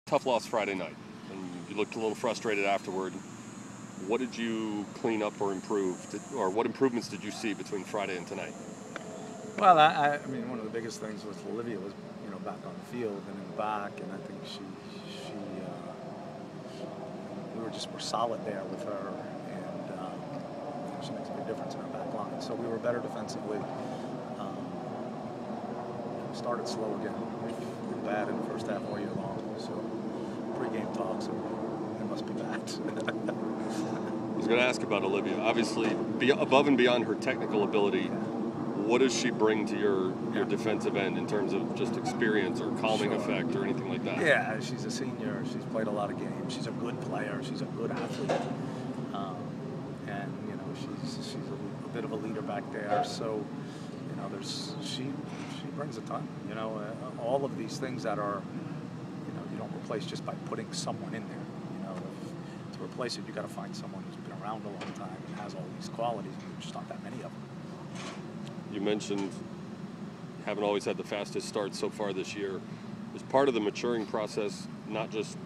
Tough loss Friday night, and you looked a little frustrated afterward. What did you clean up or improve, or what improvements did you see between Friday and tonight? Well, I mean, one of the biggest things with Olivia was, back on the field and in the back, and I think we're solid there with her, and she makes a big difference in our back line. So we were better defensively. Started slow again. We've been bad in the first half all year long. So pre-game talks, it must be bad. I was going to ask about Olivia. Obviously, above and beyond her technical ability, what does she bring to your defensive end in terms of just experience or calming effect or anything like that? Yeah, she's a senior. She's played a lot of games. She's a good player. She's a good athlete. And she's a bit of a leader back there. So she brings a ton. All of these things that are you don't replace just by putting someone in there. To replace it, you got to find someone who's been around a long time and has all these qualities. There's just not that many of them. You mentioned haven't always had the fastest start so far this year. Is part of the maturing process not just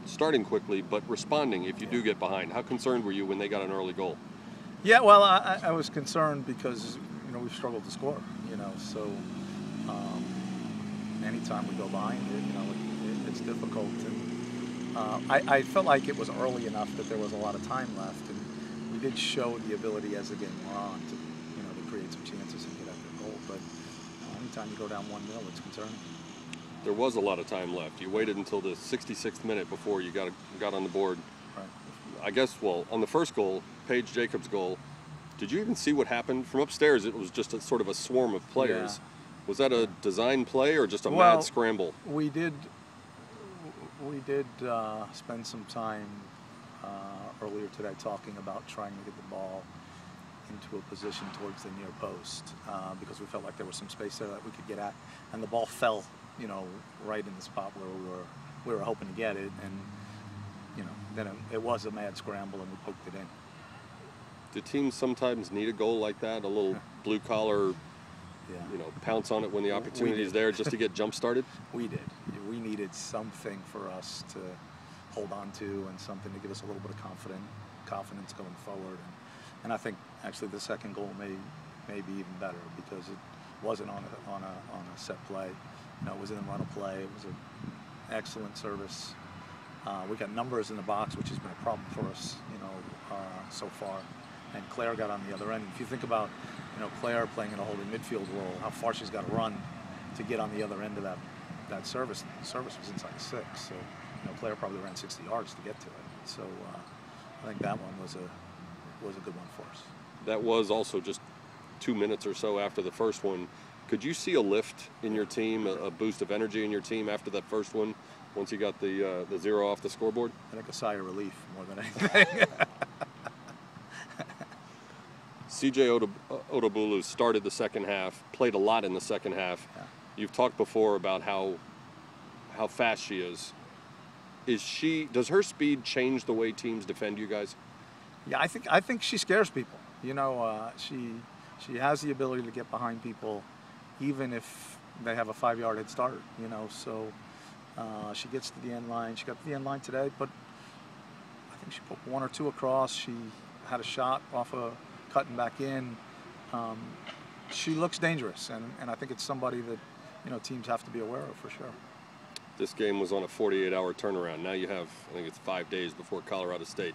starting quickly, but responding if you do get behind? How concerned were you when they got an early goal? Yeah, well, I was concerned because we've struggled to score. So anytime we go behind it, it's difficult. And I felt like it was early enough that there was a lot of time left, and we did show the ability as the game went on to create some chances and get at the goal. But anytime you go down 1-0, it's concerning. There was a lot of time left. You waited until the 66th minute before you got on the board. Right. I guess, on the first goal, Paige Jacobs' goal, did you even see what happened? From upstairs, it was just sort of a swarm of players. Yeah. Was that a design play or just a mad scramble? We did spend some time earlier today talking about trying to get the ball into a position towards the near post because we felt like there was some space there that we could get at, and the ball fell, right in the spot where we were hoping to get it, and then it was a mad scramble and we poked it in. Do teams sometimes need a goal like that, a little blue collar, pounce on it when the opportunity is there just to get jump started? We did. We needed something for us to hold on to and something to give us a little bit of confidence going forward. And I think actually the second goal may be even better because it wasn't on a set play. It was in the run of play. It was an excellent service. We got numbers in the box, which has been a problem for us, so far. And Claire got on the other end. If you think about, Claire playing in a holding midfield role, how far she's got to run to get on the other end of that service. The service was inside 6, so Claire probably ran 60 yards to get to it. So I think that one was a good one for us. That was also just 2 minutes or so after the first one. Could you see a lift in your team, a boost of energy in your team after that first one, once you got the 0 off the scoreboard? I think a sigh of relief more than anything. CJ Odobulu started the second half, played a lot in the second half. Yeah. You've talked before about how fast she is. Does her speed change the way teams defend you guys? Yeah, I think she scares people. She has the ability to get behind people, even if they have a 5-yard head start. So she gets to the end line. She got to the end line today, but I think she put 1 or 2 across. She had a shot off a cutting back in. She looks dangerous, and I think it's somebody that teams have to be aware of for sure. This game was on a 48-hour turnaround. Now you have, I think it's 5 days before Colorado State.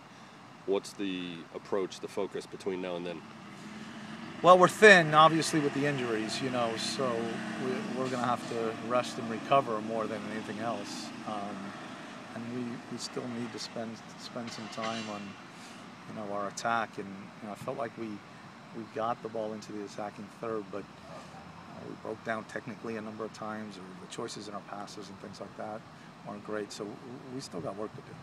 What's the approach, the focus between now and then? Well, we're thin, obviously, with the injuries, so we're going to have to rest and recover more than anything else. And we still need to spend some time on our attack, and I felt like we got the ball into the attacking third, but we broke down technically a number of times, or the choices in our passes and things like that weren't great, so we still got work to do.